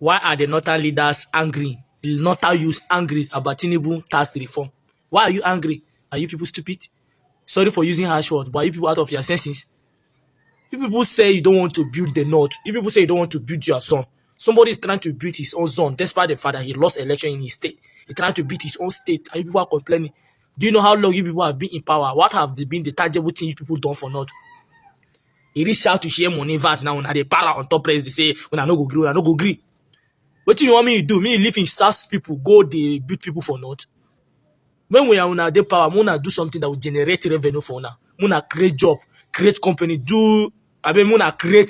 Why are the northern leaders angry? Northern youths angry about Tinubu'S tax reform. Why are you angry? Are you people stupid? Sorry for using harsh words, but are you people out of your senses? You people say you don't want to build the north. You people say you don't want to build your son. Somebody is trying to build his own zone, despite the fact that he lost election in his state. He's trying to build his own state, and you people are complaining. Do you know how long you people have been in power? What have been the tangible thing you people done for north? He reach out to share money VAT now. Una dey para on top press. They say una no go gree, una no go gree. Wetin you want me to do? Me live in South people, go dey build people for north. When we are una dey power, una do something that will generate revenue for una. Una create job, create company, una create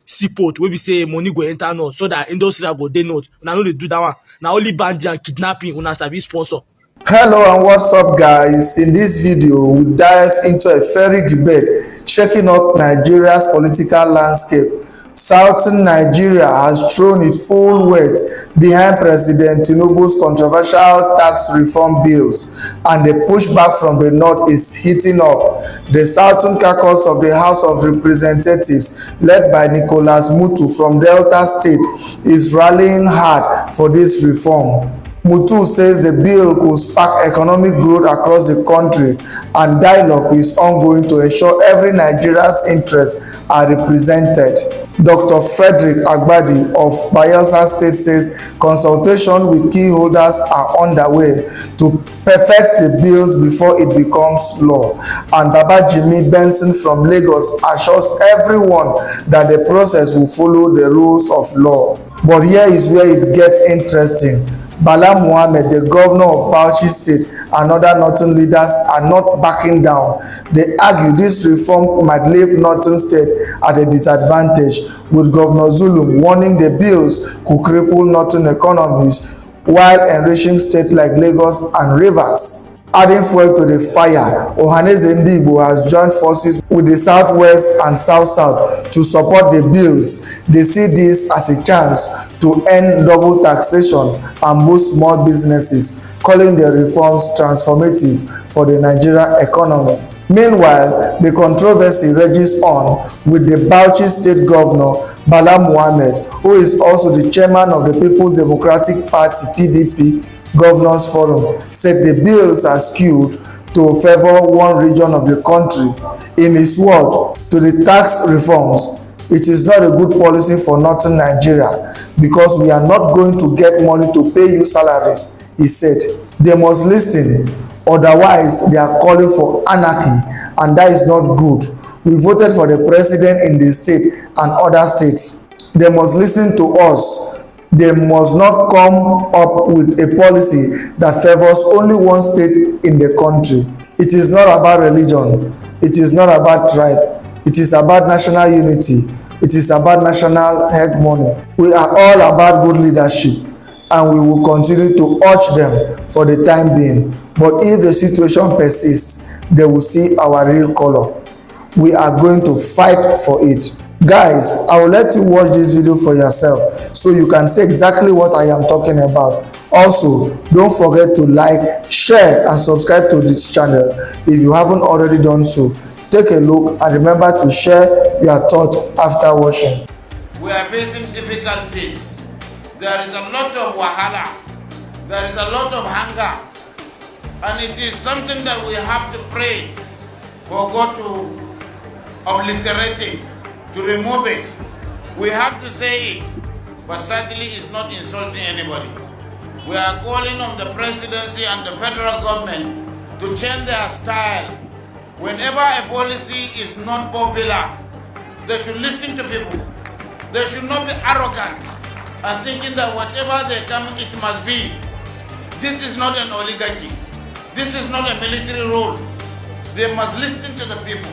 seaport wey be say money go enter north so that industry go dey north. Una no dey do that one. Na only bandit and kidnapping una sabi sponsor. Hello and what's up guys? In this video we dive into a fiery debate shaking up Nigeria's political landscape. Southern Nigeria has thrown its full weight behind President Tinubu's controversial tax reform bills, and the pushback from the north is heating up. The Southern caucus of the House of Representatives, led by Nicholas Mutu from Delta State, is rallying hard for this reform. Mutu says the bill could spark economic growth across the country, and dialogue is ongoing to ensure every Nigerian's interests are represented. Dr. Frederick Agbadi of Bayelsa State says consultation with key holders are underway to perfect the bills before it becomes law. And Babajimi Benson from Lagos assures everyone that the process will follow the rules of law. But here is where it gets interesting. Bala Mohammed, the governor of Bauchi State, and other northern leaders are not backing down. They argue this reform might leave northern state at a disadvantage, with Governor Zulum warning the bills could cripple northern economies while enriching states like Lagos and Rivers. Adding fuel to the fire, Ohanaeze Ndigbo has joined forces with the Southwest and South-South to support the bills. They see this as a chance to end double taxation and boost small businesses, calling the reforms transformative for the Nigerian economy. Meanwhile, the controversy rages on, with the Bauchi State Governor Bala Mohammed, who is also the chairman of the People's Democratic Party (PDP) Governors Forum, said the bills are skewed to favor one region of the country. In his word to the tax reforms, it is not a good policy for northern Nigeria because we are not going to get money to pay you salaries, he said. They must listen, otherwise they are calling for anarchy, and that is not good. We voted for the president in the state and other states. They must listen to us. They must not come up with a policy that favors only one state in the country. It is not about religion. It is not about tribe. It is about national unity. It is about national hegemony. We are all about good leadership, and we will continue to urge them for the time being. But if the situation persists, they will see our real color. We are going to fight for it. Guys, I will let you watch this video for yourself so you can see exactly what I am talking about. Also, don't forget to like, share and subscribe to this channel if you haven't already done so. Take a look and remember to share your thoughts after watching. We are facing difficulties. There is a lot of wahala. There is a lot of hunger. And it is something that we have to pray for God to obliterate it, to remove it. We have to say it, but certainly it's not insulting anybody. We are calling on the presidency and the federal government to change their style. Whenever a policy is not popular, they should listen to people. They should not be arrogant and thinking that whatever they come, it must be. This is not an oligarchy. This is not a military rule. They must listen to the people.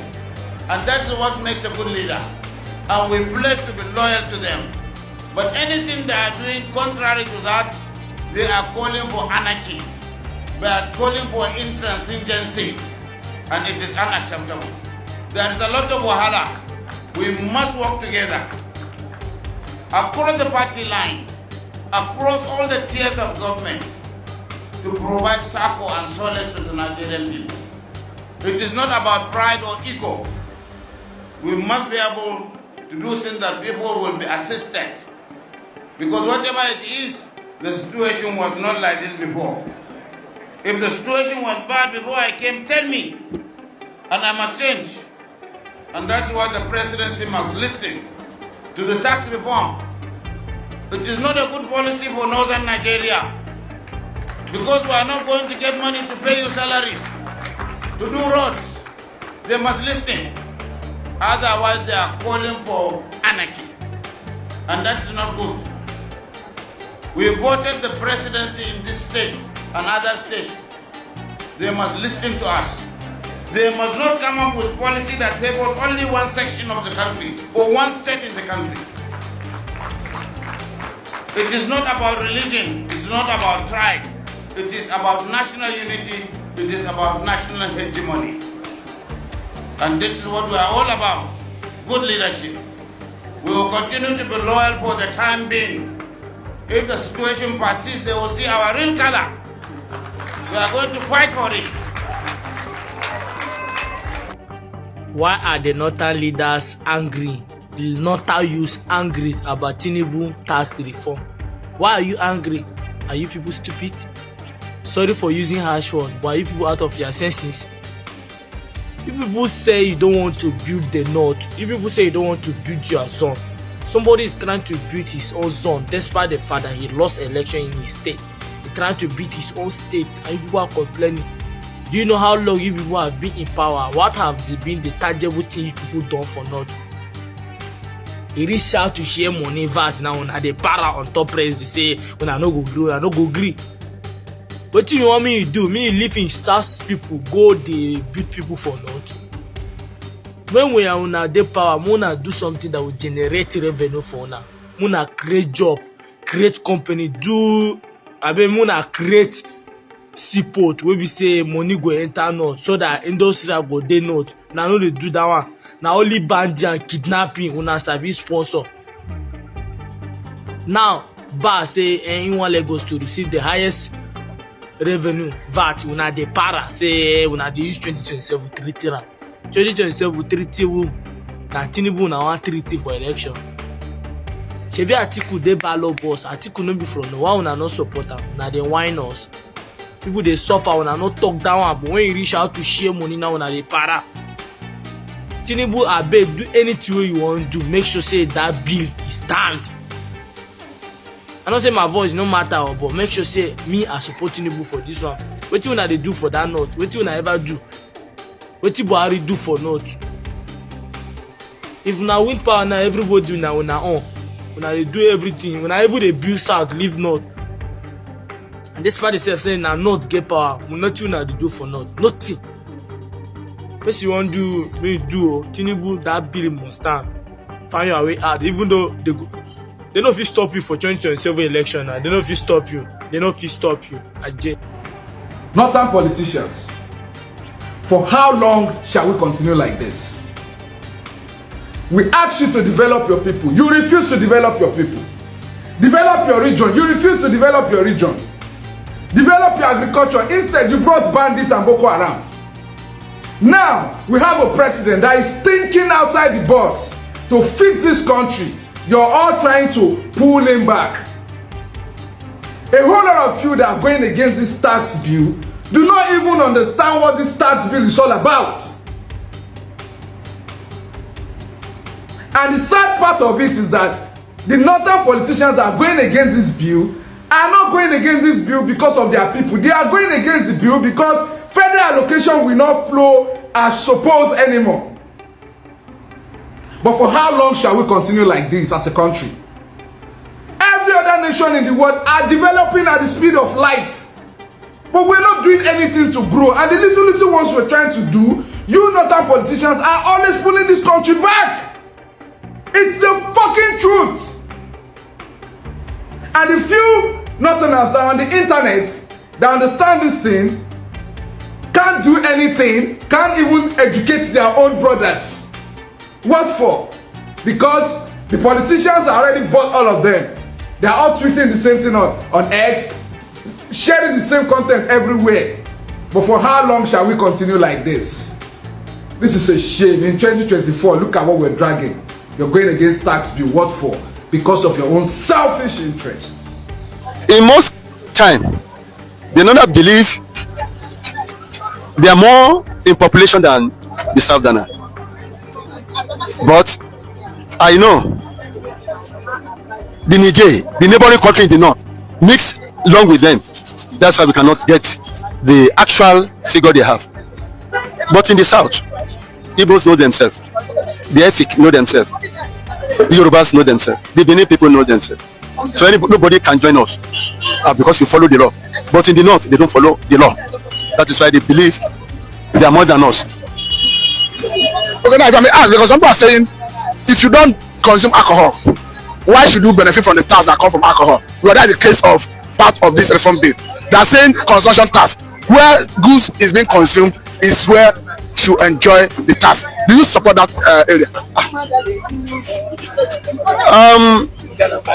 And that is what makes a good leader. And we pledge to be loyal to them. But anything they are doing contrary to that, they are calling for anarchy. They are calling for intransigency. And it is unacceptable. There is a lot of wahala. We must work together across the party lines, across all the tiers of government, to provide succor and solace to the Nigerian people. It is not about pride or ego. We must be able to do things that people will be assisted. Because whatever it is, the situation was not like this before. If the situation was bad before I came, tell me, and I must change. And that's why the presidency must listen to the tax reform. It is not a good policy for northern Nigeria, because we are not going to get money to pay you salaries, to do roads. They must listen. Otherwise, they are calling for anarchy. And that is not good. We voted the presidency in this state and other states. They must listen to us. They must not come up with policy that favors only one section of the country or one state in the country. It is not about religion. It is not about tribe. It is about national unity. It is about national hegemony. And this is what we are all about. Good leadership. We will continue to be loyal for the time being. If the situation persists, they will see our real color. We are going to fight for it. Why are the northern leaders angry? Northern youths angry about Tinubu'S tax reform? Why are you angry? Are you people stupid? Sorry for using harsh words, but are you people out of your senses? You people say you don't want to build the north. You people say you don't want to build your son. Somebody is trying to build his own son despite the fact that he lost election in his state. He's trying to build his own state and you people are complaining. Do you know how long you people have been in power? What have been the tangible thing you people done for north? He reach out to share money VAT now una dey para on top press dey say una no go gree, una no go gree. Wetin you want me to do? Me live in south people go dey build people for north. When we are una dey power, una do something that will generate revenue for una. Una create job, create company, una create seaport wey be say money go enter north so that industry go dey north. Una no dey do that one. Na only bandit and kidnapping una sabi sponsor. Now, Ba say he wan Lagos to receive the highest revenue VAT. Una dey para say una dey use 2027 treaty am. 2027 treaty na Tinubu na wan treaty for election. Shebi Atiku dey ballot boss. Atiku no be from no. Why una no support am? Una dey whine us. People dey suffer, una no talk that one, but when you reach out to share money now, una dey para. Tinubu, abeg, do anything wey you wan do, make sure say that bill is stand. I know say my voice no matter, but make sure say me I support Tinubu for this one. Wetin una dey do for that north? Wetin una ever do? Wetin Buhari do for north? If una win power now, everybody una own. Una dey do everything. Una even dey build south, leave north. And despite itself saying na north get power, nothing una dey do for north. Nothing. Person you wan do, may you do. Tinubu, that bill must stand. Find your way out. Even though they no fit stop you for 2027 election now. They no fit stop you. They no fit stop you. Northern politicians, for how long shall we continue like this? We ask you to develop your people. You refuse to develop your people. Develop your region. You refuse to develop your region. Develop your agriculture. Instead, you brought bandits and Boko Haram. Now, we have a president that is thinking outside the box to fix this country. You're all trying to pull him back. A whole lot of you that are going against this tax bill do not even understand what this tax bill is all about. And the sad part of it is that the northern politicians that are going against this bill are not going against this bill because of their people. They are going against the bill because federal allocation will not flow as supposed anymore. But for how long shall we continue like this as a country? Every other nation in the world are developing at the speed of light. But we're not doing anything to grow. And the little ones we're trying to do, you northern politicians are always pulling this country back. It's the fucking truth. And the few northerners that are on the internet that understand this thing can't do anything, can't even educate their own brothers. What for? Because the politicians already bought all of them. They are all tweeting the same thing on X, sharing the same content everywhere. But for how long shall we continue like this? This is a shame. In 2024, look at what we're dragging. You're going against tax bill. What for? because of your own selfish interests. In most time, they do not believe they are more in population than the Southerner. But I know the Niger, the neighboring country in the north, mix along with them. That's why we cannot get the actual figure they have. But in the south, Igbos know themselves, the Efik know themselves, the Yorubas know themselves, the Benin people know themselves. So nobody can join us because we follow the law. But in the north, they don't follow the law. That is why they believe they are more than us. Okay, now if I may ask, because some people are saying, if you don't consume alcohol, why should you benefit from the tax that come from alcohol? Well, that's the case of part of this reform bill. They are saying consumption tax, where goods is being consumed is where you enjoy the tax. Do you support that area?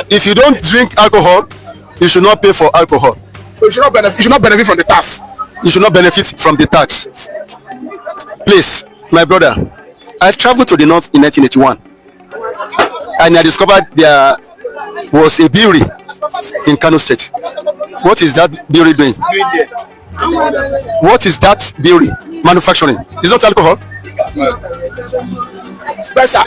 If you don't drink alcohol, you should not pay for alcohol. You should not benefit from the tax. You should not benefit from the tax. Please, my brother, I traveled to the north in 1981 and I discovered there was a brewery in Kano State. What is that brewery doing? What is that brewery manufacturing? It's not alcohol. Yes, sir, sir,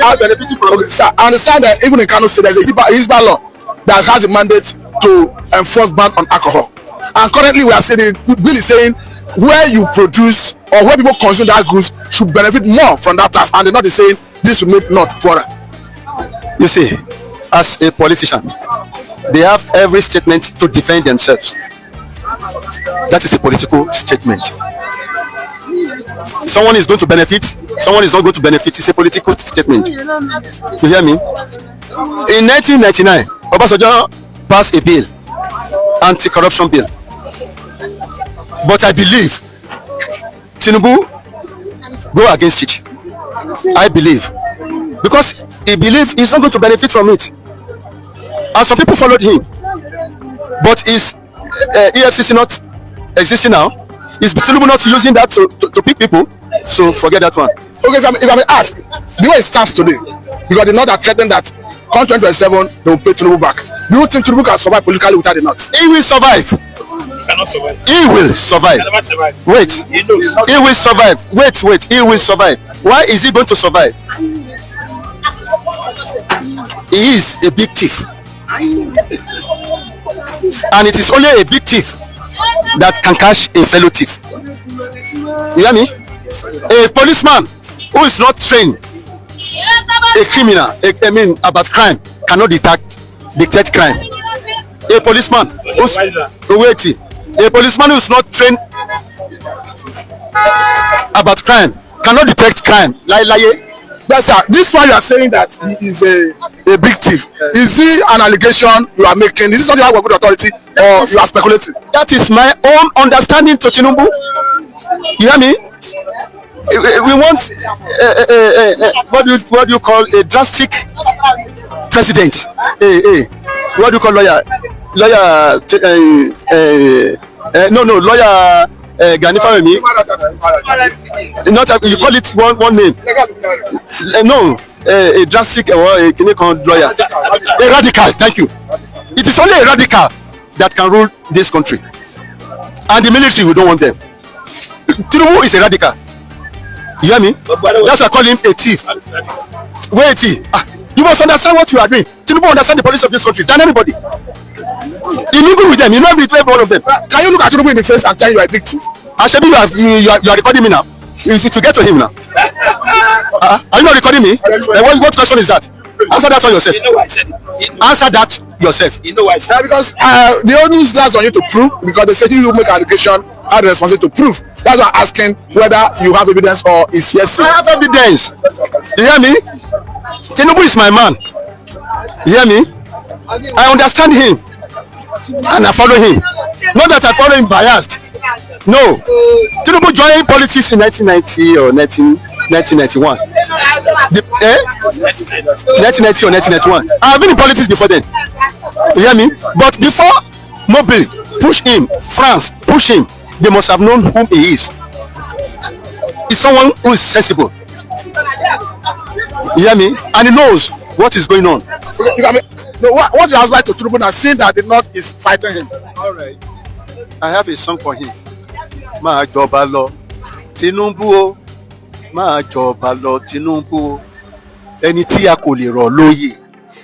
I understand that even in Kano State there's a Hisba law that has a mandate to enforce ban on alcohol. And currently we are saying, the bill is saying where you produce or where people consume that goods should benefit more from that tax, and they're not saying this will make not poorer. You see, as a politician, they have every statement to defend themselves. That is a political statement. Someone is going to benefit, someone is not going to benefit. It's a political statement. You hear me? In 1999, Obasanjo passed a bill, anti-corruption bill. But I believe Tinubu go against it. I believe. Because he believes he's not going to benefit from it. And some people followed him. But is EFCC not existing now? Is Tinubu not using that to pick people? So forget that one. Okay, if I may ask, the way it stands today, because the North are threatening that come 2027 they will pay Tinubu back. Do you think Tinubu can survive politically without the North? He will survive. Cannot survive. He will survive. Never survive. Wait. He will survive. Wait. He will survive. Why is he going to survive? He is a big thief. And it is only a big thief that can catch a fellow thief. You hear me? A policeman who is not trained, a criminal, about crime, cannot detect crime. A policeman who's a policeman who's not trained about crime cannot detect crime. Yes, sir. This one you are saying that he is a big thief. Is it an allegation you are making? Is it something you have a good authority, or you are speculating? That is my own understanding to Tinubu. You hear me? We want what do you call a drastic president? What do you call lawyer? Lawyer Gani Fawemi. Not you call it one name. No, a drastic lawyer. A radical. Thank you. It is only a radical that can rule this country, and the military we don't want them. Tinubu is a radical. You hear me? That's why I call him a thief. Wait, you must understand what you are doing. Tinubu understand the policy of this country than anybody. You mingle with them. You know every one of them. Can you look at Tinubu in the face and tell you are a big thief? Ashebi, you are recording me now. If you get to him now. Are you not recording me? What question is that? Answer that for yourself. You know what I said. Answer that yourself. You know what I said. Because the only lies on you to prove, because they say you make allegation, have the responsibility to prove. That's why I'm asking whether you have evidence or is yes. I have evidence. You hear me? Tinubu is my man. You hear me? I understand him and I follow him. Not that I follow him biased. No. Tinubu joined politics in 1990 or 1991. 1990 or 1991. I have been in politics before then. You hear me? But before Mobile push him, France push him, they must have known whom he is. He's someone who is sensible. You hear me? And he knows what is going on. No, what you advise to Tinubu now, seeing that the North is fighting him? All right. I have a song for him. Máa jọba lọ Tinubu o, máa jọba lọ Tinubu o. Ẹni tí a kò lè rọ̀ lóyè,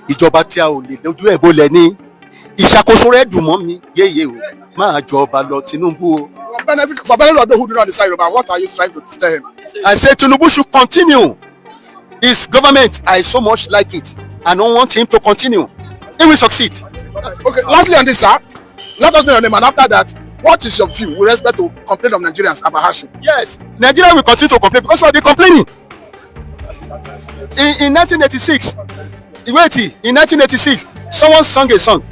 ìjọba tí a ò lè dojú ẹ̀ bolẹ̀ ní. Ìṣàkóso rẹ̀ dùn mọ́ mi yéye o, máa jọba lọ Tinubu o. For benefit of those who do not decide about what are you trying to tell him? I say Tinubu should continue. His government, I so much like it. I don't want him to continue. He will succeed. Okay, lastly on this, sir, let us know your name, and after that, what is your view with respect to complaint of Nigerians about hardship? Yes, Nigeria will continue to complain because we are complaining. In 1986, in 1986, someone sang a song.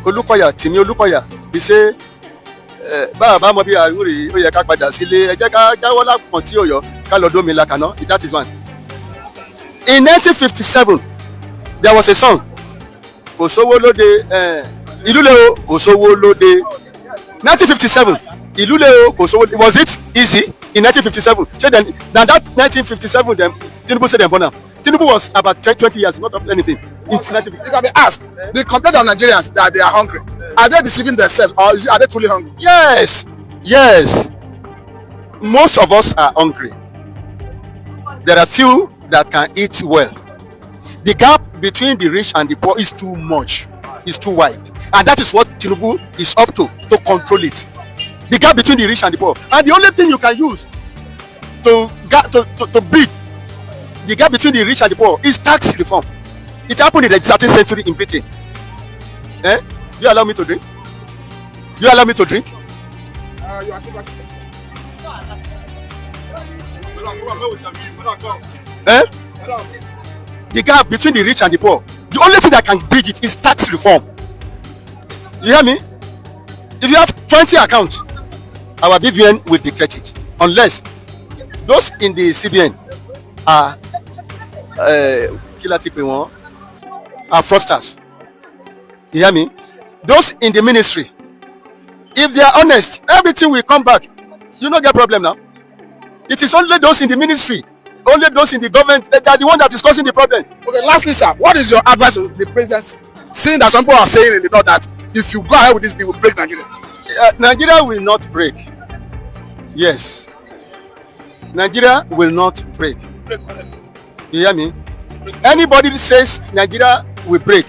Olukoya, Timi Olukoya, he say, bàbá mo bí àwúrè ó yẹ ká padà sílé ẹ jẹ́ ká jáwọ́ lápọ̀n tí ó yọ ká lọ dómi lakàná. That is one. In 1957, there was a song. Kò sówó lóde ìlú lé o kò sówó lóde. 1957, ìlú lé o kò sówó. Was it easy in 1957? So then, now that 1957, then Tinubu said them born now. Tinubu was about 20 years, not up anything. You can be asked, the complaint of Nigerians that they are hungry. Are they deceiving themselves, or are they truly hungry? Yes, yes. Most of us are hungry. There are few that can eat well. The gap between the rich and the poor is too much. It's too wide. And that is what Tinubu is up to control it. The gap between the rich and the poor. And the only thing you can use to bridge the gap between the rich and the poor is tax reform. It happened in the 13th century in Britain. Do you allow me to drink? Do you allow me to drink? You are too much. The gap between the rich and the poor. The only thing that can bridge it is tax reform. You hear me? If you have 20 accounts, our BVN will dictate it. Unless those in the CBN are fraudsters. You hear me? Those in the ministry, if they are honest, everything will come back. You don't get problem now. It is only those in the ministry, only those in the government that are the one that is causing the problem. Okay, lastly, sir, what is your advice to the president? Seeing that some people are saying in the north that if you go ahead with this, they will break Nigeria. Nigeria will not break. Yes. Nigeria will not break. You hear me? Anybody that says Nigeria will break,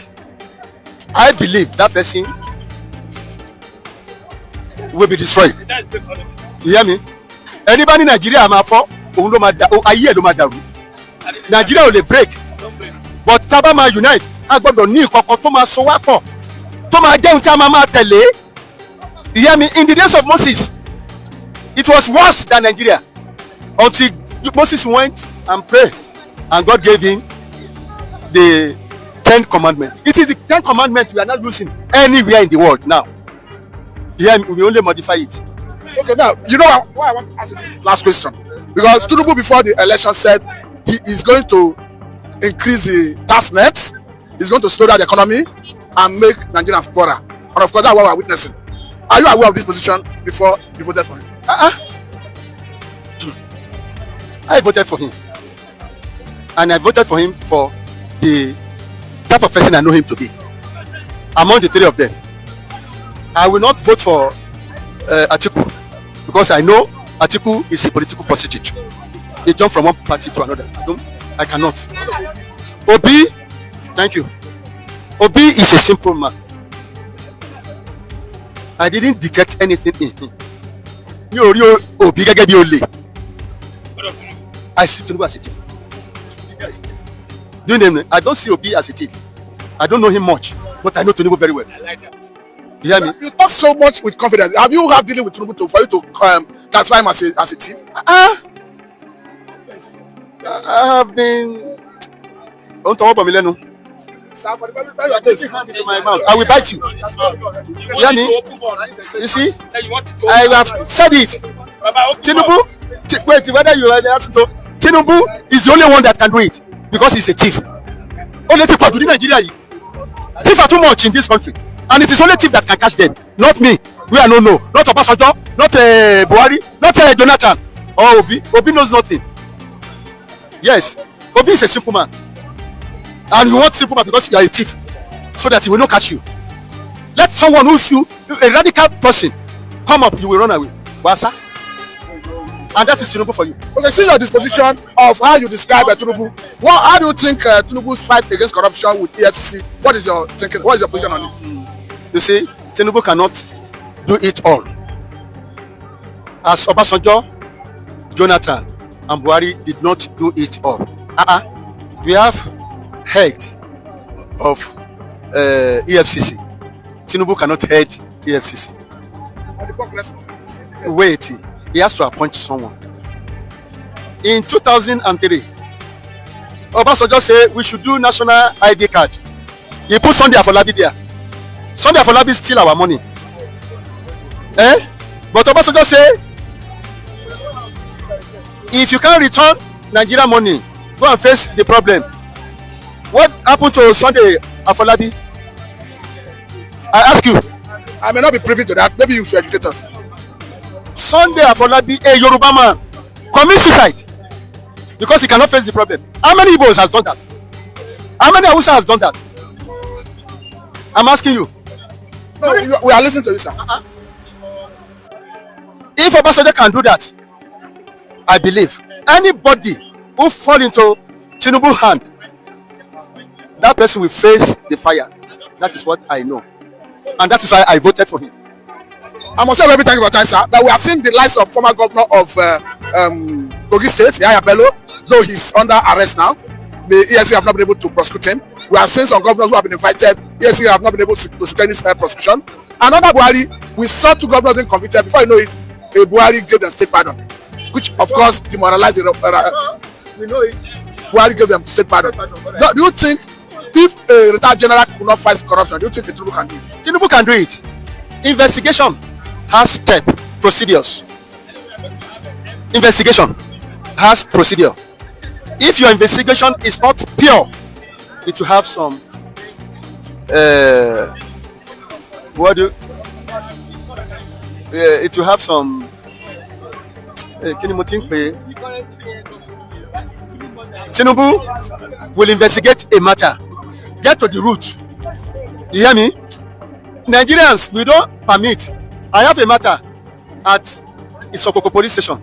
I believe that person will be destroyed. You hear me? Anybody in Nigeria máa fọ́, òun ló máa da, ayé ẹ̀ ló máa dàrú. Nigeria ò lè break, but tá bá máa unite, a gbọ́dọ̀ ní ìkọ̀kọ̀ tó máa so wá pọ̀, tó máa jẹun tí a máa tẹ̀lé. You hear me? In the days of Moses, it was worse than Nigeria until Moses went and prayed, and God gave him the 10 commandments. It is the 10 commandments we are not using anywhere in the world now. Yeah, we only modify it. Okay, now, you know why I want to ask you this last question. Because Tinubu before the election said he is going to increase the tax net, he's going to slow down the economy and make Nigerians poorer. And of course, that's what we're witnessing. Are you aware of this position before you voted for him? I voted for him. And I voted for him for the type of person I know him to be. Among the three of them, I will not vote for Atiku because I know Atiku is a political prostitute. He jumped from one party to another. I cannot. Obi, thank you. Obi is a simple man. I didn't detect anything in him. Obi gẹ́gẹ́ bí olè. I see Tinubu as a thief. Do you know him? I don't see Obi as a thief. I don't know him much, but I know Tinubu very well. I like that. You hear me? You talk so much with confidence. Have you had dealing with Tinubu for you to classify him as a thief? I have been. Don't talk about me, Leno. I will bite you. You hear me? You see? I have said it. Tinubu, wait, whether you are asking to, Tinubu is the only one that can do it because he's a thief. Only thief in Nigeria. Thief are too much in this country, and it is only thief that can catch them. Not me. We are no. Not Obasanjo. Not Buhari. Not Jonathan. Or Obi. Obi knows nothing. Yes, Obi is a simple man. and you want simple man because you are a thief, so that he will not catch you. Let someone who's you, a radical person, come up, you will run away. Wasa? And that is Tinubu for you. Okay, see your disposition of how you describe Tinubu. How do you think Tinubu's fight against corruption with EFCC? What is your thinking? What is your position on it? You see, Tinubu cannot do it all. As Obasanjo, Jonathan, and Buhari did not do it all. We have head of EFCC. Tinubu cannot head EFCC. Wait, he has to appoint someone. In 2003, Obasanjo said we should do national ID card. He put Sunday Afolabi there. Sunday Afolabi steal our money. But Obasanjo said, if you can't return Nigeria money, go and face the problem. What happened to Sunday Afolabi? I ask you. I may not be privy to that. Maybe you should educate us. Sunday Afolabi, a Yoruba man, commit suicide because he cannot face the problem. How many Igbos has done that? How many Hausa has done that? I'm asking you. No, we are listening to you, sir. If Obasanjo can do that, I believe anybody who fall into Tinubu's hand, that person will face the fire. That is what I know, and that is why I voted for him. I must say, every time for time, sir, that we have seen the lives of former governor of Kogi State, Yahya Bello, though he's under arrest now. The EFCC have not been able to prosecute him. We have seen some governors who have been invited. EFCC have not been able to secure any prosecution. Another Buhari, we saw 2 governors being convicted. Before you know it, a Buhari gave them state pardon, which of course demoralized the. We know it. Buhari gave them state pardon. Now, do you think if a retired general could not fight corruption, do you think Tinubu can do it? Tinubu can do it. Investigation has procedures. Investigation has procedure. If your investigation is not pure, it will have some it will have some Tinubu will investigate a matter, get to the root. You hear me? Nigerians, we don't permit. I have a matter at Isokoko police station.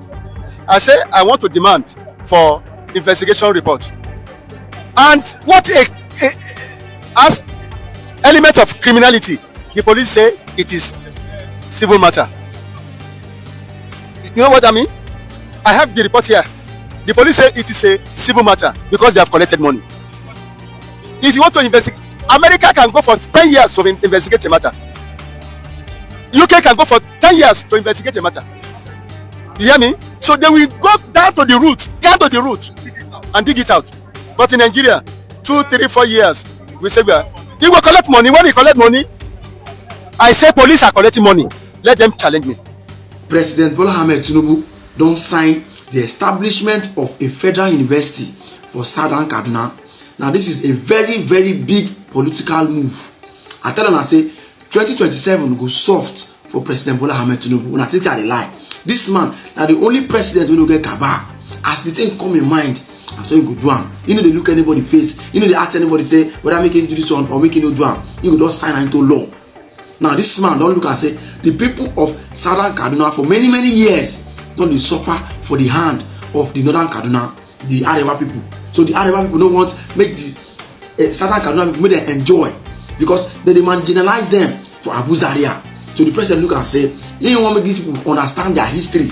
I say I want to demand for investigation report. And what as element of criminality, the police say it is civil matter. You know what I mean? I have the report here. The police say it is a civil matter because they have collected money. If you want to investigate, America can go for 10 years to investigate a matter. UK can go for 10 years to investigate a matter. You hear me? So they will go down to the root, and dig it out. But in Nigeria, 2, 3, 4 years, we say he will collect money. When he collect money, I say police are collecting money. Let them challenge me. President Bola Ahmed Tinubu don sign the establishment of a federal university for Southern Kaduna. Now this is a very, very big political move. I tell them, I say 2027 go soft for President Bola Ahmed Tinubu. When I think I dey lie, this man now the only president wey no get cabal. As the thing come in mind, and so you go do am. You know they look anybody face. You know they ask anybody say whether making do this one or making no do am. You go just sign into law. Now this man don't look and say the people of Southern Kaduna for many years don't they suffer for the hand of the Northern Kaduna, the Arewa people. So the Arewa people don't want make the Southern Kaduna people make them enjoy because they marginalize them for Abu Zaria. So the president look and say he want make these people understand their history.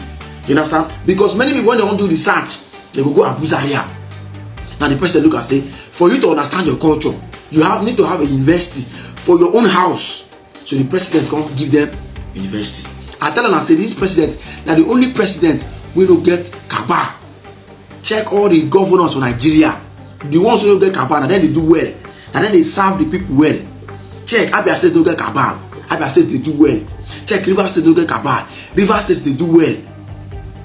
You understand? Because many people when they want to do research, they will go Abu Zaria. Now the president look and say for you to understand your culture, you need to have a university for your own house. So the president can't give them university. I tell them and say this president now the only president we don't get cabal. Check all the governors of Nigeria. The ones who don't get cabal and then they do well. And then they serve the people well. Check Abia State don't get cabal. Abia State they do well. Check Rivers State don't get cabal. Rivers State they do well.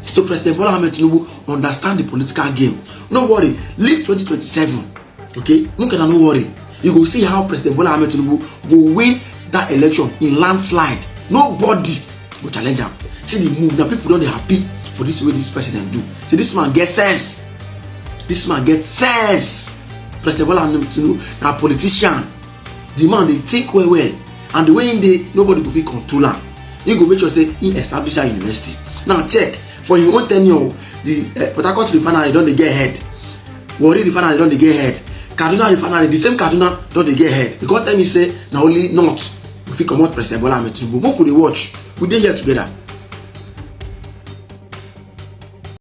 So President Bola Ahmed Tinubu understand the political game. No worry, leave 2027. Okay, no worry. You go see how President Bola Ahmed Tinubu go win that election in landslide. Nobody will challenge him. See the move now. People don't happy for this way this president do. See this man get sense. This man get sense. President Bola Ahmed Tinubu na politician. The man dey think well well, and the way he dey, nobody go fit control am. He go make sure say he establish a university. Now check for him own tenure, the Port Harcourt refinery don dey get head, Warri refinery don dey get head, Kaduna refinery, the same Kaduna don dey get head. They come tell me say na only north we fit comot President Bola Ahmed Tinubu. Make we dey watch, we dey here together.